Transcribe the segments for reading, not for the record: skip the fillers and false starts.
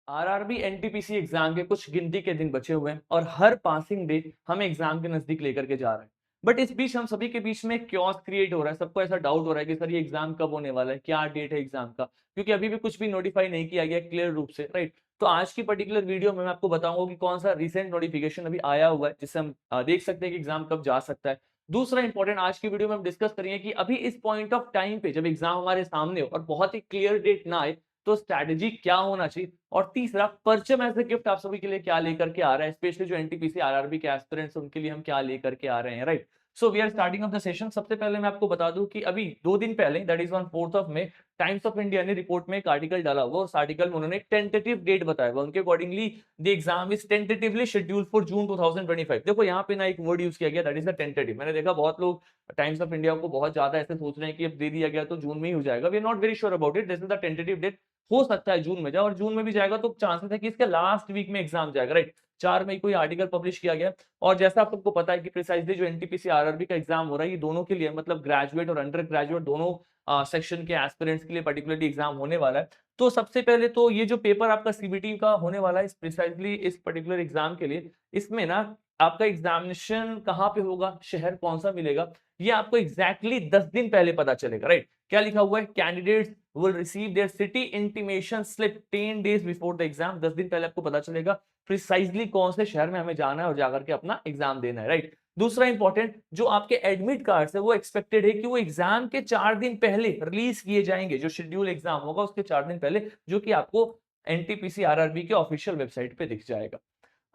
RRB NTPC exam के कुछ गिनती के दिन बचे हुए हैं और हर पासिंग डे हमें एग्जाम के नजदीक लेकर के जा रहा है। बट इस बीच हम सभी के बीच में क्योस क्रिएट हो रहा है, सबको ऐसा डाउट हो रहा है कि सर ये एग्जाम कब होने वाला है, क्या डेट है एग्जाम का, क्योंकि अभी भी कुछ भी नोटिफाई नहीं किया गया क्लियर रूप से, राइट। तो आज की पर्टिकुलर वीडियो में मैं आपको बताऊंगा कि कौन सा रिसेंट नोटिफिकेशन अभी आया हुआ है जिससे हम देख सकते हैं कि एग्जाम कब जा सकता है। दूसरा इंपॉर्टेंट आज की वीडियो में हम डिस्कस करेंगे कि अभी इस पॉइंट ऑफ टाइम पे जब एग्जाम हमारे सामने हो और बहुत ही क्लियर डेट ना आए तो स्ट्रैटेजी क्या होना चाहिए। और तीसरा, परचम एज अ गिफ्ट आप सभी के लिए क्या लेकर के आ रहा है, स्पेशली जो एनटीपीसी आरआरबी के एस्पिरेंट्स उनके लिए हम क्या लेकर के आ रहे हैं, right. So we are starting off the session. सबसे पहले मैं आपको बता दूं कि अभी 2 दिन पहले, that is on 4th of May, times of India ने रिपोर्ट में एक आर्टिकल डाला हुआ और उस आर्टिकल में उन्होंने टेंटेटिव डेट बताया हुआ। उनके accordingly the exam is tentatively schedule for जून 2025। देखो यहाँ पे ना एक वर्ड यूज किया गया, दैट इज द टेंटेटिव। मैंने देखा बहुत लोग टाइम्स ऑफ इंडिया को बहुत ज्यादा ऐसे सोच रहे हैं कि अब दे दिया गया तो जून में ही हो जाएगा। We are not very sure about it, this is the tentative date. हो सकता है जून में जाए और जून में भी जाएगा तो चांसेस है कि इसके लास्ट वीक में एग्जाम जाएगा, राइट। 4 मई को ये आर्टिकल पब्लिश किया गया और जैसा आप सबको पता है कि प्रिसाइजली जो एनटीपीसी आरआरबी का एग्जाम हो रहा है ये दोनों के लिए, मतलब ग्रेजुएट और अंडर ग्रेजुएट दोनों सेक्शन के एस्पिरेंट्स के लिए पर्टिकुलरली एग्जाम होने वाला है। तो सबसे पहले तो ये जो पेपर आपका सीबीटी का होने वाला है इस प्रिसाइजली इस पर्टिकुलर एग्जाम के लिए, इसमें ना आपका एग्जामिनेशन कहाँ पे होगा, शहर कौन सा मिलेगा, ये आपको एग्जैक्टली 10 दिन पहले पता चलेगा, राइट। क्या लिखा हुआ है, candidates will receive their city intimation slip 10 days before the exam। 10 दिन पहले आपको पता चलेगा प्रिसाइजली कौन से शहर में हमें जाना है और जाकर के अपना एग्जाम देना है, राइट। दूसरा इंपॉर्टेंट, जो आपके एडमिट कार्ड है वो एक्सपेक्टेड है कि वो एग्जाम के 4 दिन पहले रिलीज किए जाएंगे। जो शेड्यूल एग्जाम होगा उसके 4 दिन पहले, जो कि आपको एनटीपीसी आरआरबी के ऑफिशियल वेबसाइट पे दिख जाएगा।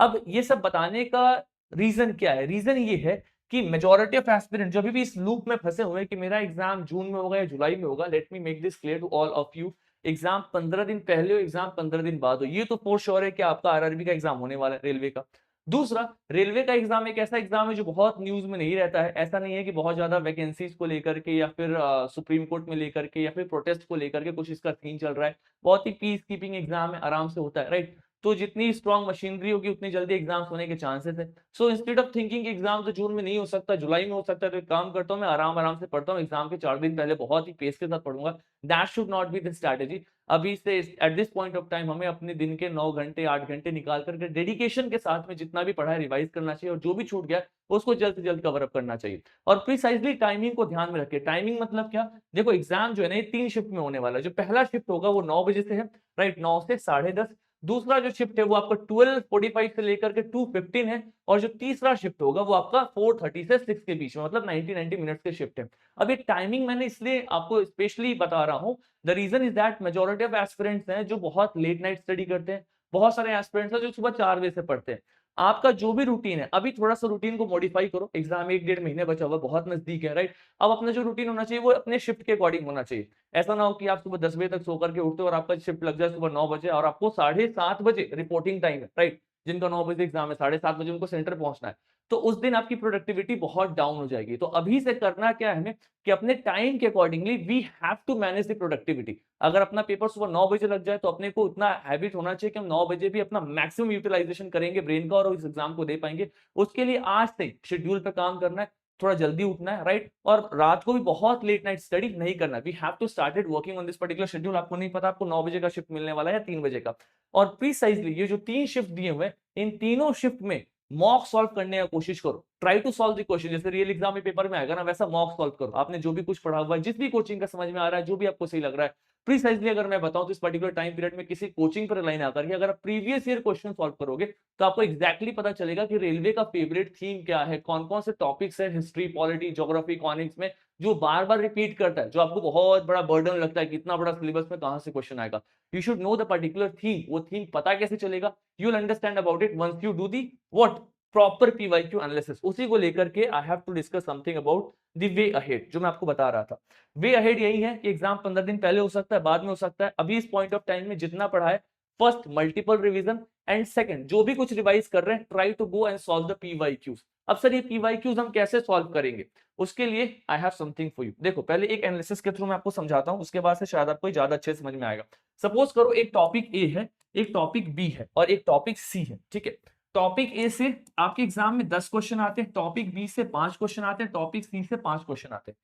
अब ये सब बताने का रीजन क्या है, रीजन ये है कि मेजॉरिटी ऑफ एस्पिरेंट जो अभी भी इस लूप में फंसे हुए हैं कि मेरा एग्जाम जून में होगा या जुलाई में होगा, let me make this clear to all of you. Exam 15 दिन पहले हो, एग्जाम 15 दिन बाद हो, ये तो फॉर श्योर है कि आपका आरआरबी का एग्जाम होने वाला है रेलवे का। दूसरा, रेलवे का एग्जाम एक ऐसा एग्जाम है जो बहुत न्यूज में नहीं रहता है। ऐसा नहीं है कि बहुत ज्यादा वैकेंसीज को लेकर के या फिर सुप्रीम कोर्ट में लेकर के या फिर प्रोटेस्ट को लेकर के कुछ इसका सीन चल रहा है। बहुत ही पीस कीपिंग एग्जाम है, आराम से होता है, राइट। तो जितनी स्ट्रॉन्ग मशीनरी होगी उतनी जल्दी एग्जाम्स होने के चांसेस है। So instead of thinking exam तो जून में नहीं हो सकता, जुलाई में हो सकता है, तो एक काम करता हूँ मैं आराम आराम से पढ़ता हूँ, एग्जाम के 4 दिन पहले बहुत ही पेस के साथ पढ़ूंगा। That should not be the strategy. अभी से eight this point of time हमें अपने दिन के 9 घंटे 8 घंटे निकाल करके डेडिकेशन के साथ में जितना भी पढ़ा है रिवाइज करना चाहिए और जो भी छूट गया उसको जल्द से जल्द कवर अप करना चाहिए। और प्रिसाइजली टाइमिंग को ध्यान में रखिए। टाइमिंग मतलब क्या, देखो एग्जाम जो है ना ये 3 शिफ्ट में होने वाला है। जो पहला शिफ्ट होगा वो 9 बजे से है, राइट, 9 से 10:30। दूसरा जो शिफ्ट है वो आपका 12:45 से लेकर के 2:15 है और जो तीसरा शिफ्ट होगा वो आपका 4:30 से 6 के बीच में, मतलब 90 मिनट्स के शिफ्ट है। अब ये टाइमिंग मैंने इसलिए आपको स्पेशली बता रहा हूँ, the reason is that majority of aspirants हैं जो बहुत लेट नाइट स्टडी करते हैं। बहुत सारे एस्पिरेंट्स हैं जो सुबह 4 बजे से पढ़ते हैं। आपका जो भी रूटीन है, अभी थोड़ा सा रूटीन को मॉडिफाई करो, एग्जाम 1 डेढ़ महीने बचा हुआ, बहुत नजदीक है, राइट। अब अपना जो रूटीन होना चाहिए वो अपने शिफ्ट के अकॉर्डिंग होना चाहिए। ऐसा ना हो कि आप सुबह 10 बजे तक सो करके उठते हो और आपका शिफ्ट लग जाए सुबह 9 बजे और आपको 7:30 बजे रिपोर्टिंग टाइम है, राइट। जिनका 9 बजे एग्जाम है 7:30 बजे उनको सेंटर पहुंचना है, तो उस दिन आपकी प्रोडक्टिविटी बहुत डाउन हो जाएगी। तो अभी से करना क्या है हमें कि अपने टाइम के accordingly we have to manage the productivity. अगर अपना पेपर सुबह 9 बजे लग जाए तो अपने को उतना हैबिट होना चाहिए कि हम 9 बजे भी अपना मैक्सिमम यूटिलाइजेशन करेंगे ब्रेन का और इस एग्जाम को दे पाएंगे। उसके लिए आज से शेड्यूल पे काम करना है, थोड़ा जल्दी उठना है, राइट। और रात को भी बहुत लेट नाइट स्टडी नहीं करना। We have to started working on this particular schedule. आपको नहीं पता आपको 9 बजे का शिफ्ट मिलने वाला है या 3 बजे का। और प्रीसाइजली ये जो 3 शिफ्ट दिए हुए हैं, इन तीनों शिफ्ट में मॉक सॉल्व करने का कोशिश करो। Try to solve the question, जैसे रियल एग्जाम में पेपर में आएगा ना वैसा मॉक सॉल्व करो। आपने जो भी कुछ पढ़ा हुआ है, जिस भी कोचिंग का समझ में आ रहा है, जो भी आपको सही लग रहा है, प्रीसाइजली अगर मैं बताऊं तो इस पर्टिकुलर टाइम पीरियड में किसी कोचिंग पर लाइन आकर के अगर आप प्रीवियस ईयर क्वेश्चन सॉल्व करोगे तो आपको एग्जैक्टली पता चलेगा कि रेलवे का फेवरेट थीम क्या है, कौन कौन से टॉपिक्स है हिस्ट्री, पॉलिटी, ज्योग्राफी, इकोनॉमिक्स में जो बार बार रिपीट करता है, जो आपको बहुत बड़ा बर्डन लगता है कि इतना बड़ा सिलेबस में कहां से क्वेश्चन आएगा। You should know the particular theme. वो थीम पता कैसे चलेगा, you will understand about it once you do the what proper PYQ analysis. उसी को लेकर के I have to discuss something about the way ahead, जो मैं आपको बता रहा था। वे अहेड यही है कि एग्जाम 15 दिन पहले हो सकता है, बाद में हो सकता है। अभी इस पॉइंट ऑफ टाइम में जितना पढ़ा है, first multiple revision and second जो भी कुछ रिवाइज कर रहे हैं, try to go and solve the PYQs. अब सर ये पीवाईक्यूज हम कैसे सॉल्व करेंगे, उसके लिए I have something for you. देखो पहले एक एनालिसिस के थ्रू मैं आपको समझाता हूं, उसके बाद से शायद आपको ज्यादा अच्छे समझ में आएगा। सपोज करो एक टॉपिक ए है, एक टॉपिक बी है और एक टॉपिक सी है, ठीक है। टॉपिक ए से आपके एग्जाम में 10 क्वेश्चन आते हैं, टॉपिक बी से 5 क्वेश्चन आते हैं, टॉपिक सी से 5 क्वेश्चन आते हैं।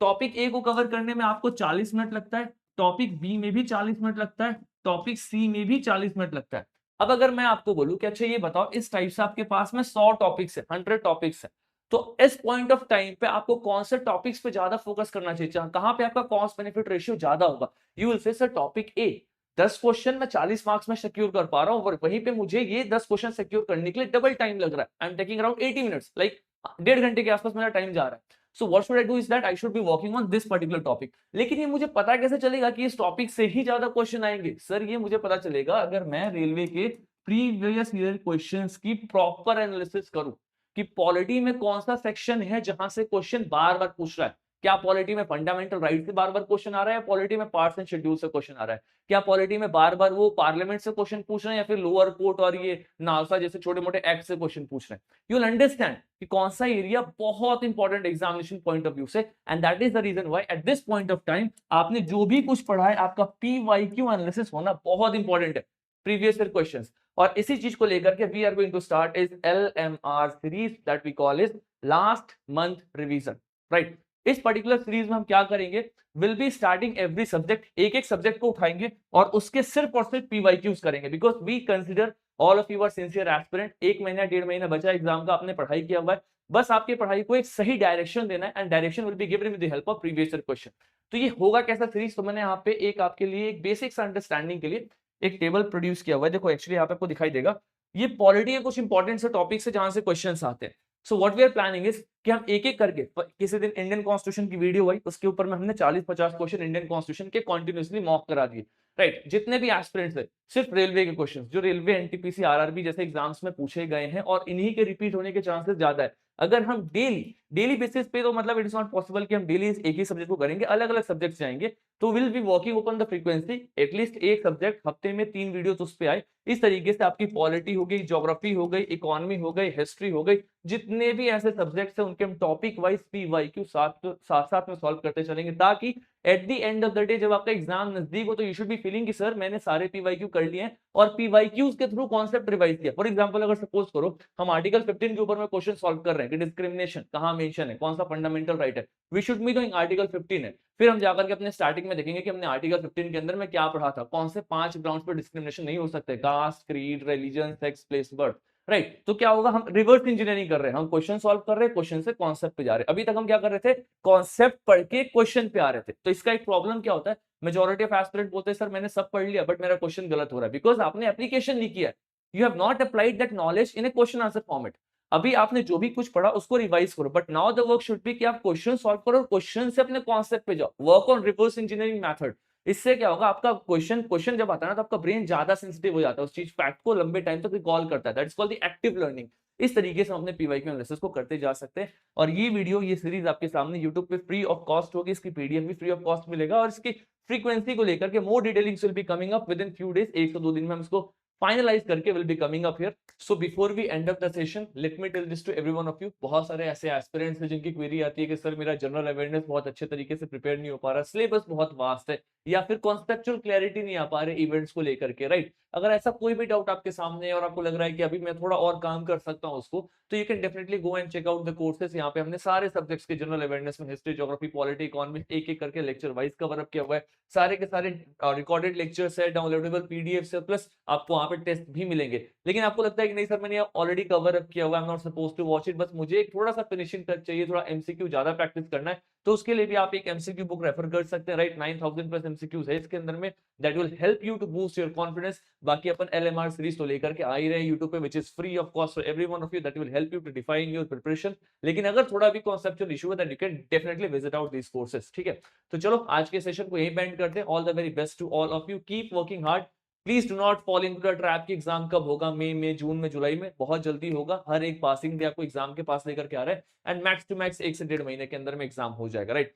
टॉपिक ए को कवर करने में आपको 40 मिनट लगता है, टॉपिक बी में भी 40 मिनट लगता है, टॉपिक सी में भी 40 मिनट लगता है। अब अगर मैं आपको बोलूं कि अच्छा ये बताओ इस टाइप से आपके पास में 100 टॉपिक्स है, 100 टॉपिक्स है, तो इस पॉइंट ऑफ टाइम पे आपको कौन से टॉपिक्स पे ज्यादा फोकस करना चाहिए, कहां पे आपका कॉस्ट बेनिफिट रेशियो ज्यादा होगा? You will say sir topic A 10 question मैं 40 मार्क्स में सिक्योर कर पा रहा हूं और वहीं पे मुझे ये 10 क्वेश्चन सिक्योर करने के लिए डबल टाइम लग रहा है। I am taking around 80 minutes, like 1.5 घंटे के आसपास मेरा टाइम जा रहा है। So what should I do is that I should be working on this particular topic. लेकिन ये मुझे पता कैसे चलेगा कि इस टॉपिक से ही ज्यादा क्वेश्चन आएंगे? सर ये मुझे पता चलेगा अगर मैं रेलवे के प्रीवियस ईयर क्वेश्चंस की प्रॉपर एनालिसिस करूं कि पॉलिटी में कौन सा सेक्शन है जहां से क्वेश्चन बार बार पूछ रहा है। क्या पॉलिटी में फंडामेंटल राइट से बार बार क्वेश्चन आ रहा है, पॉलिटी में पार्ट्स एंड शेड्यूल से क्वेश्चन आ रहा है? क्या पॉलिटी में बार बार वो पार्लियामेंट से क्वेश्चन पूछ रहे हैं या फिर लोअर कोर्ट और ये नालसा जैसे छोटे मोटे एक्ट से क्वेश्चन पूछ रहे हैं? यू विल अंडरस्टैंड कि कौन सा एरिया बहुत important examination point of view से, and that is the reason why at this point of time आपने जो भी कुछ पढ़ा है आपका पीवाईक्यू एनालिसिस होना बहुत इंपॉर्टेंट है, प्रीवियस ईयर क्वेश्चंस। और इसी चीज को लेकर के we are going to start is LMR series that we call is last month revision, right? इस पर्टिकुलर सीरीज में हम क्या करेंगे, will be starting every subject, एक एक सब्जेक्ट को उठाएंगे और उसके सिर्फ और सिर्फ पीवाईक्यूज करेंगे, because we consider all of you are sincere aspirant. 1 महीना 1.5 महीना बचा एग्जाम का, आपने पढ़ाई किया हुआ है, बस आपकी पढ़ाई को एक सही डायरेक्शन देना है and direction will be given with the help of previous year question. तो ये होगा कैसा सीरीज, तो मैंने यहाँ पे एक आपके लिए एक बेसिक अंडरस्टैंडिंग के लिए एक टेबल प्रोड्यूस किया हुआ है। देखो एक्चुअली यहाँ पे आपको दिखाई देगा, ये पॉलिटी के कुछ इंपॉर्टेंट से टॉपिक से जहां से क्वेश्चंस आते हैं। So what we are planning is कि हम एक एक करके किसी दिन इंडियन कॉन्स्टिट्यूशन की वीडियो आई, उसके ऊपर में हमने 40-50 क्वेश्चन इंडियन कॉन्स्टिट्यूशन के कंटिन्यूअसली मॉक करा दिए, राइट? जितने भी एस्पिरेंट्स है सिर्फ रेलवे के क्वेश्चंस जो रेलवे एनटीपीसी आरआरबी जैसे एग्जाम्स में पूछे गए हैं और इन्हीं के रिपीट होने के चांसेस ज्यादा है। अगर हम डेली बेसिस पे, तो मतलब इट इज नॉट पॉसिबल कि हम डेली एक ही सब्जेक्ट को करेंगे, अलग अलग सब्जेक्ट जाएंगे, तो will be working upon the frequency at least एक सब्जेक्ट हफ्ते में 3 वीडियोस उस पे आए। इस तरीके से आपकी पॉलिटी हो गई, ज्योग्राफी हो गई, इकोनॉमी हो गई, हिस्ट्री हो गई, जितने भी ऐसे सब्जेक्ट्स हैं उनके हम टॉपिक वाइज पीवाईक्यू साथ साथ में सॉल्व करते चलेंगे, ताकि at the end of the day जब आपका एग्जाम नजदीक हो तो यू शुड बी फीलिंग कि सर मैंने सारे पीवाईक्यू कर लिए हैं और पीवाईक्यूज के थ्रू कॉन्सेप्ट रिवाइज किया। फॉर एग्जांपल अगर सपोज करो हम आर्टिकल 15 के ऊपर में क्वेश्चन सॉल्व कर रहे हैं कि डिस्क्रिमिनेशन कहां मेंशन है, कौन सा फंडामेंटल राइट है, we should be doing article 15 है। फिर हम जाकर के अपने स्टार्टिंग में देखेंगे कि हमने आर्टिकल 15 के अंदर में क्या पढ़ा था, कौन से 5 ग्राउंड्स पर डिस्क्रिमिनेशन नहीं हो सकते, caste, creed, religion, sex, place, birth, right? तो क्या होगा, हम रिवर्स इंजीनियरिंग कर रहे हैं, हम क्वेश्चन सॉल्व कर रहे हैं, क्वेश्चन से कॉन्सेप्ट पे जा रहे हैं। अभी तक हम क्या कर रहे थे, कॉन्सेप्ट पढ़ के क्वेश्चन पे आ रहे थे। तो इसका एक प्रॉब्लम क्या होता है, मेजॉरिटी ऑफ एस्पिरेंट बोलते हैं सर मैंने सब पढ़ लिया बट मेरा क्वेश्चन गलत हो रहा है, बिकॉज आपने एप्लीकेशन नहीं किया है, you have not applied that knowledge in A question answer format. अभी आपने जो भी कुछ पढ़ा उसको रिवाइज करो, but now the work should be कि आप क्वेश्चन सॉल्व करो और क्वेश्चन से अपने कॉन्सेप्ट पे जाओ, work on reverse engineering method. इससे क्या होगा, आपका क्वेश्चन जब आता है ना तो आपका ब्रेन ज्यादा सेंसिटिव हो जाता है, उस चीज फैक्ट को लंबे टाइम तक रिकॉल करता है, that is called the active learning. इस तरीके से हम अपने पीवाईक्यू एनालिसिस को करते जा सकते हैं। और ये वीडियो, ये सीरीज आपके सामने यूट्यूब पे फ्री ऑफ कॉस्ट होगी, इसकी पीडीएफ भी फ्री ऑफ कॉस्ट मिलेगा और इसकी फ्रीक्वेंसी को लेकर के more detailings will be coming up within few days, 1 से 2 दिन में हम इसको फाइनलाइज करके will be coming up here. So before we end up the session, let me tell this to every one of you, बहुत सारे ऐसे aspirants हैं जिनकी क्वेरी आती है कि सर मेरा जनरल अवेयरनेस बहुत अच्छे तरीके से प्रिपेयर नहीं हो पा रहा, सिलेबस बहुत वास्ट है, या फिर कॉन्सेप्चुअल क्लैरिटी नहीं आ पा रहे इवेंट्स को लेकर के, राइट? अगर ऐसा कोई भी डाउट आपके सामने है और आपको लग रहा है कि अभी मैं थोड़ा और काम कर सकता हूं उसको, तो you can definitely go and check out the courses. यहाँ पे हमने सारे सब्जेक्ट्स के जनरल अवेयरनेस में हिस्ट्री, ज्योग्राफी, पॉलिटी, इकोनॉमी एक एक करके लेक्चर वाइज कवर अप किया हुआ है। सारे के सारे रिकॉर्डेड लेक्चर्स है, डाउनलोडेबल पीडीएफ है, प्लस आपको वहां पे टेस्ट भी मिलेंगे। लेकिन आपको लगता है कि नहीं सर मैंने ऑलरेडी कवर अप किया हुआ है, I am not suppose to watch it, बस मुझे एक थोड़ा सा फिनिशिंग टच चाहिए, थोड़ा एमसीक्यू ज्यादा प्रैक्टिस करना है, तो उसके लिए भी आप एक एमसीक्यू बुक रेफर कर सकते हैं, राइट? 9000 प्लस एमसीक्यूज है इसके अंदर में, that will help you to boost your confidence. बाकी अपन एलएमआर सीरीज तो लेकर के आ ही रहे हैं यूट्यूब पे, which is free of cost for every one of you, that will help you to define your preparation. लेकिन अगर थोड़ा भी कॉन्सेप्चुअल इशू है, that you can definitely visit out these courses, ठीक है? तो चलो आज के सेशन को यहीं पेंड करते हैं। All the very best to all of you, keep working hard, please do not fall into the trap की एग्जाम कब होगा, मई में, जून में, जुलाई में, बहुत जल्दी होगा। हर एक पासिंग डे आपको एग्जाम के पास लेकर के आ रहा है, एंड मैक्स टू मैक्स 1 से 1.5 महीने के अंदर में एग्जाम हो जाएगा, राइट?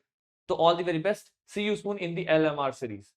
तो all the very best, see you soon in the LMR series.